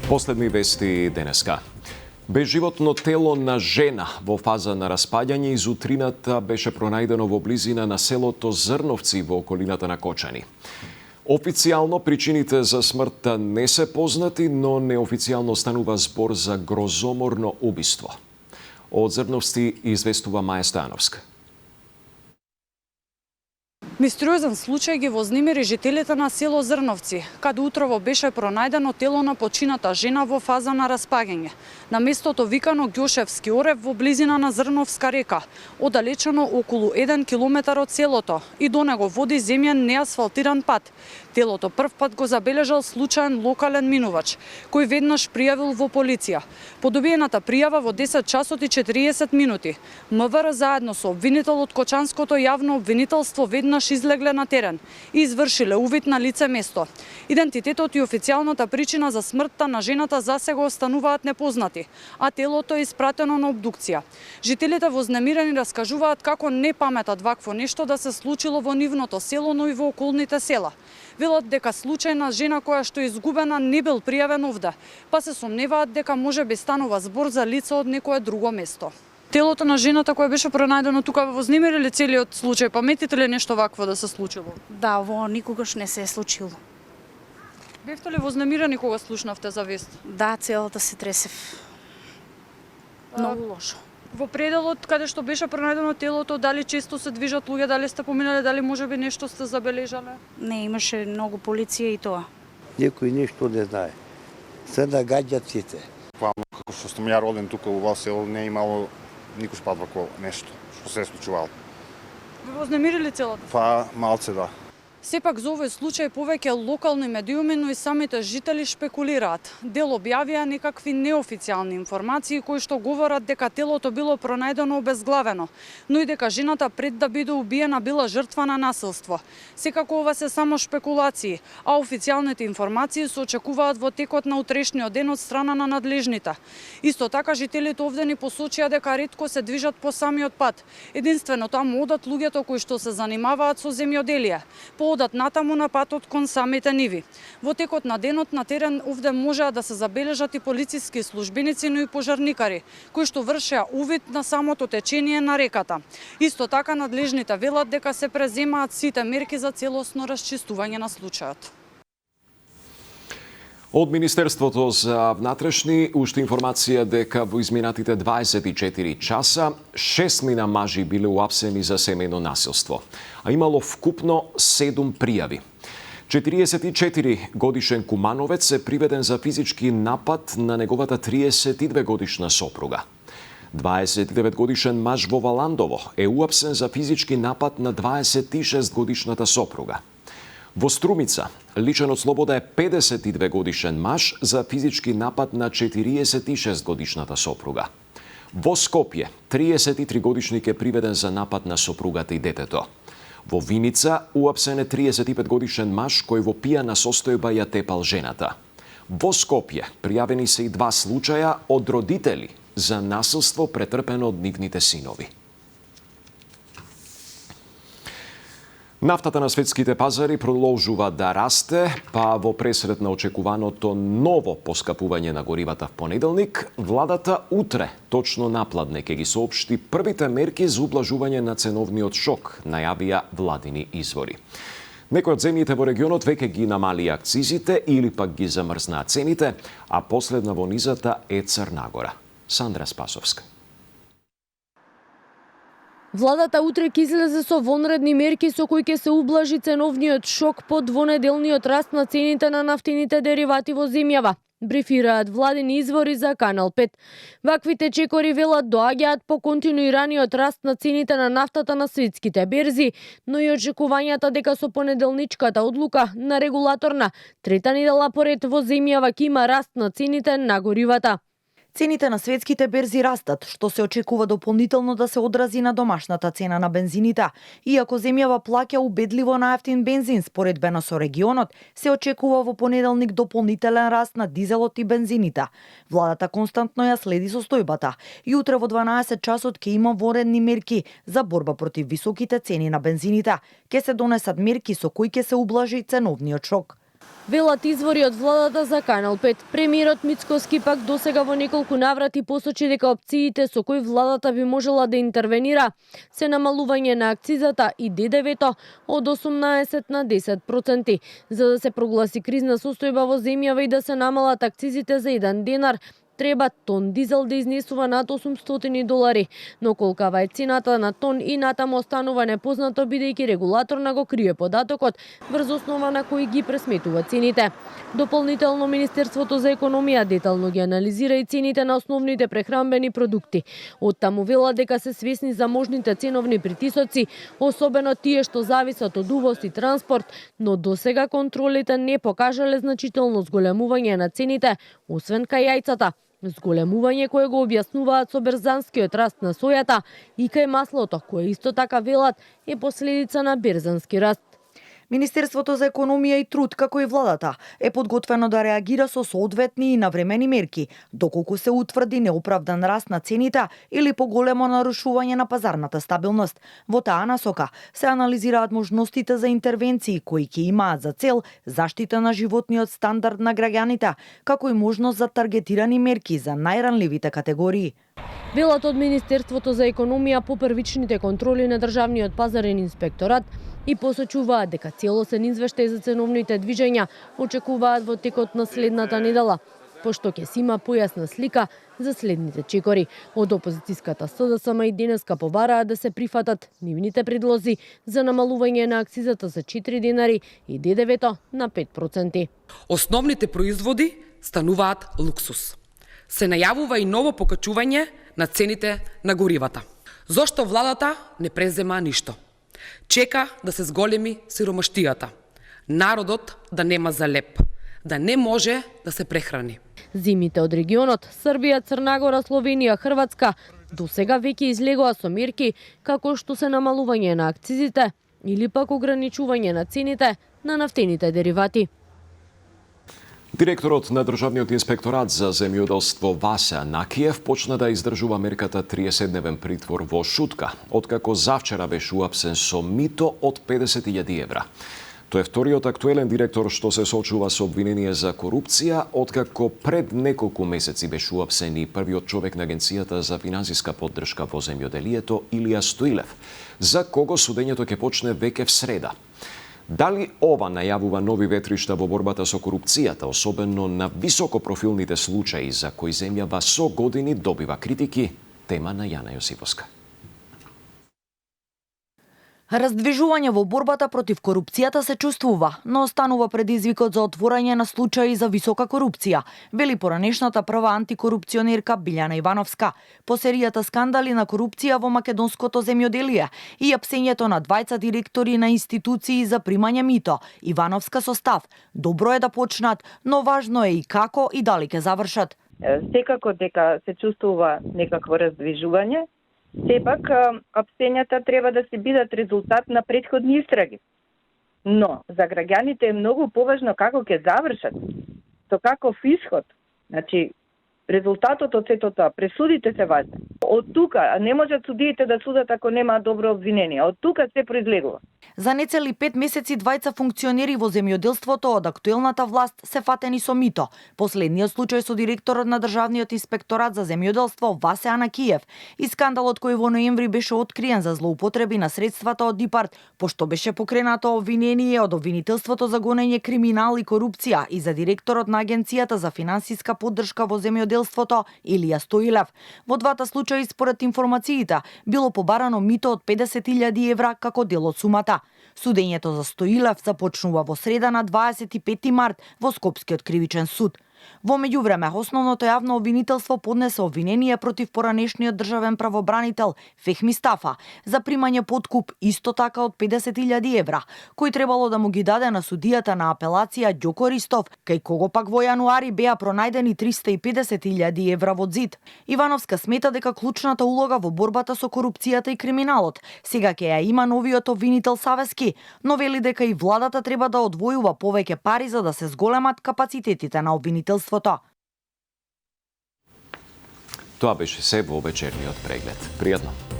Последни вести денеска. Безживотно тело на жена во фаза на распаѓање из утрината беше пронајдено во близина на селото Зрновци во околината на Кочани. Официјално причините за смртта не се познати, но неофицијално станува збор за грозоморно убиство. Од Зрновци известува Маја Стојановска. Мистериозен случај ги вознемири жителите на село Зрновци, каде утрово беше пронајдено тело на почината жена во фаза на распаѓање. На местото викано Ѓошевски орев во близина на Зрновска река, оддалечено околу 1 километар од селото, и до него води земјен неасфалтиран пат. Телото првпат го забележал случаен локален минувач, кој веднаш пријавил во полиција. По добиената пријава во 10 часот и 40 минути, МВР заедно со обвинител од Кочанското јавно обвинителство веднаш излегле на терен и извршиле увид на лице место. Идентитетот и официјалната причина за смртта на жената засега остануваат непознати, а телото е испратено на обдукција. Жителите вознемирени раскажуваат како не паметат вакво нешто да се случило во нивното село, но и во околните села. Велат дека случајна жена која што е изгубена не бил пријавен овде, па се сомневаат дека можеби станува збор за лице од некое друго место. Телото на жената која беше пронајдено тука вознемири ли целиот случај? Паметите ли нешто вакво да се случило? Да, ово никогаш не се е случило. Бевте ли вознемирени кога слушнавте за вест? Да, целата се тресев. Многу лошо. Во пределот каде што беше пронајдено телото, дали често се движат луѓе, дали сте поминале, дали можеби нешто сте забележале? Не, имаше многу полиција и тоа. Некој ништо не знае. Се нагаѓаат сите. Како што сум ја роден тука во село, не имало никош пат вако нешто што се е случувало. Ви вознемирили целата? Па малце да. Сепак за овој случај повеќе локални медиуми, но и самите жители шпекулираат. Дел објавија некакви неофицијални информации кои што говорат дека телото било пронајдено обезглавено, но и дека жената пред да биде убиена била жртва на насилство. Секако ова се само шпекулации, а официјалните информации се очекуваат во текот на утрешниот ден од страна на надлежните. Исто така жителите овде ни посочија дека ретко се движат по самиот пат. Единствено таму одат луѓето кои што се занимаваат со земјоделие. Одат натаму на патот кон самите ниви. Во текот на денот на терен овде можеа да се забележат и полициски службеници, но и пожарникари, кои што вршеа увид на самото течение на реката. Исто така надлежните велат дека се преземаат сите мерки за целосно расчистување на случајот. Од Министерството за внатрешни уште информација дека во изминатите 24 часа 6 мажи биле уапсени за семејно насилство, а имало вкупно 7 пријави. 44 годишен кумановец е приведен за физички напад на неговата 32 годишна сопруга. 29 годишен маж во Валандово е уапсен за физички напад на 26 годишната сопруга. Во Струмица, личен од слобода е 52 годишен маж за физички напад на 46 годишната сопруга. Во Скопје, 33 годишник е приведен за напад на сопругата и детето. Во Виница, уапсен е 35 годишен маж кој во пијана состојба ја тепал жената. Во Скопје, пријавени се и 2 случаја од родители за насилство претрпено од нивните синови. Нафтата на светските пазари продолжува да расте, па во пресред на очекуваното ново поскапување на горивата в понеделник, владата утре, точно напладне, ќе ги соопшти првите мерки за ублажување на ценовниот шок, најавија владини извори. Некои од земјите во регионот веќе ги намали акцизите или пак ги замрзнаа цените, а последна во низата е Црна Гора. Сандра Спасовска. Владата утре ќе излезе со вонредни мерки со кои ќе се ублажи ценовниот шок по двонеделниот раст на цените на нафтините деривати во земјава, брифираат владини извори за Канал 5. Ваквите чекори велат доаѓаат по континуираниот раст на цените на нафтата на светските берзи, но и очекувањата дека со понеделничката одлука на регулаторна трета недела поред во земјава ќе има раст на цените на горивата. Цените на светските берзи растат, што се очекува дополнително да се одрази на домашната цена на бензините. Иако земјава плаќа убедливо на ефтин бензин споредбено со регионот, се очекува во понеделник дополнителен раст на дизелот и бензините. Владата константно ја следи состојбата и утре во 12 часот ќе има воредни мерки за борба против високите цени на бензините. Ќе се донесат мерки со кои ќе се ублажи ценовниот шок. Велат извори од владата за Канал 5. Премиерот Мицкоски пак досега во неколку наврати посочи дека опциите со кои владата би можела да интервенира се намалување на акцизата и ДДВ-то од 18 на 10%, за да се прогласи кризна состојба во земјава и да се намалат акцизите за 1 денар. Треба тон дизел да изнесува над $800, но колкава е цената на тон и натаму останува непознато, бидејќи регулаторна го крие податокот врз основа на кој ги пресметува цените. Дополнително Министерството за економија детално ги анализира и цените на основните прехранбени продукти. Оттаму вела дека се свесни за можните ценовни притисоци, особено тие што зависат од увоз и транспорт, но досега контролите не покажале значително зголемување на цените, освен кај јајцата. Зголемување кое го објаснуваат со берзанскиот раст на сојата и кај маслото, кое исто така велат е последица на берзански раст. Министерството за економија и труд, како и владата, е подготвено да реагира со соодветни и навремени мерки, доколку се утврди неоправдан раст на цените или поголемо нарушување на пазарната стабилност. Во таа насока се анализираат можностите за интервенции кои ќе имаат за цел заштита на животниот стандард на граѓаните, како и можност за таргетирани мерки за најранливите категории. Велат од Министерството за економија по првичните контроли на Државниот пазарен инспекторат и посочуваат дека целосен извештај за ценовните движења очекуваат во текот на следната недела, пошто ќе си има појасна слика за следните чекори. Од опозицијската СДСМ и денеска побараат да се прифатат нивните предлози за намалување на акцизата за 4 денари и ДДВ-то на 5%. Основните производи стануваат луксус. Се најавува и ново покачување на цените на горивата. Зошто владата не презема ништо? Чека да се зголеми сиромаштијата. Народот да нема за леп, да не може да се прехрани. Зимите од регионот Србија, Црна Гора, Словенија, Хрватска досега веќе излегоа со мерки како што се намалување на акцизите или пак ограничување на цените на нафтените деривати. Директорот на Државниот инспекторат за земјоделство Васе Накиев почна да издржува мерката 30-дневен притвор во Шутка, откако завчера беше уапсен со мито од 50.000 евра. Тој е вториот актуелен директор што се соочува со обвинение за корупција, откако пред неколку месеци беше уапсен и првиот човек на Агенцијата за финансиска поддршка во земјоделието Илија Стоилев, за кого судењето ќе почне веќе в среда. Дали ова најавува нови ветришта во борбата со корупцијата, особено на високопрофилните случаи за кои земјава со години добива критики, тема на Јана Јосиповска. Раздвижување во борбата против корупцијата се чувствува, но останува предизвикот за отворање на случаи за висока корупција, вели поранешната прва антикорупционерка Билјана Ивановска, по серијата скандали на корупција во македонското земјоделие и апсењето на двајца директори на институции за примање мито. Ивановска со став: добро е да почнат, но важно е и како и дали ќе завршат. Секако дека се чувствува некакво раздвижување. Сепак, апсењата треба да се бидат резултат на претходни истраги. Но, за граѓаните е многу поважно како ќе завршат, со каков исход. Значи, резултатот од сето тоа, пресудите се важни. Од тука, не можат судиите да судат ако нема добро обвинение. Од тука се произлегува. За нецели 5 месеци двајца функционери во земјоделството од актуелната власт се фатени со мито. Последниот случај со директорот на Државниот инспекторат за земјоделство Васе Анакиев и скандалот кој во ноември беше откриен за злоупотреби на средствата од ДИПАРТ, пошто беше покренато обвинение од обвинителството за гонење криминал и корупција и за директорот на Агенцијата за финансиска поддршка во земјоделството Илија Стоилев. Во двата случаи, според информациите, било побарано мито од 50.000 евра како дел од сумата. Судењето за Стоилев започнува во среда на 25 март во Скопскиот кривичен суд. Во меѓувреме, основното јавно обвинителство поднесе обвинение против поранешниот државен правобранител Фехми Стафа за примање подкуп исто така од 50.000 евра, кој требало да му ги даде на судијата на апелација Ѓоко Ристов, кај кого пак во јануари беа пронајдени 350.000 евра во ѕид. Ивановска смета дека клучната улога во борбата со корупцијата и криминалот сега ќе ја има новиот обвинител Савески, но вели дека и владата треба да одвојува повеќе пари за да се зголемат капацитетите на обвинителството. Тоа беше се во вечерниот преглед. Пријатно.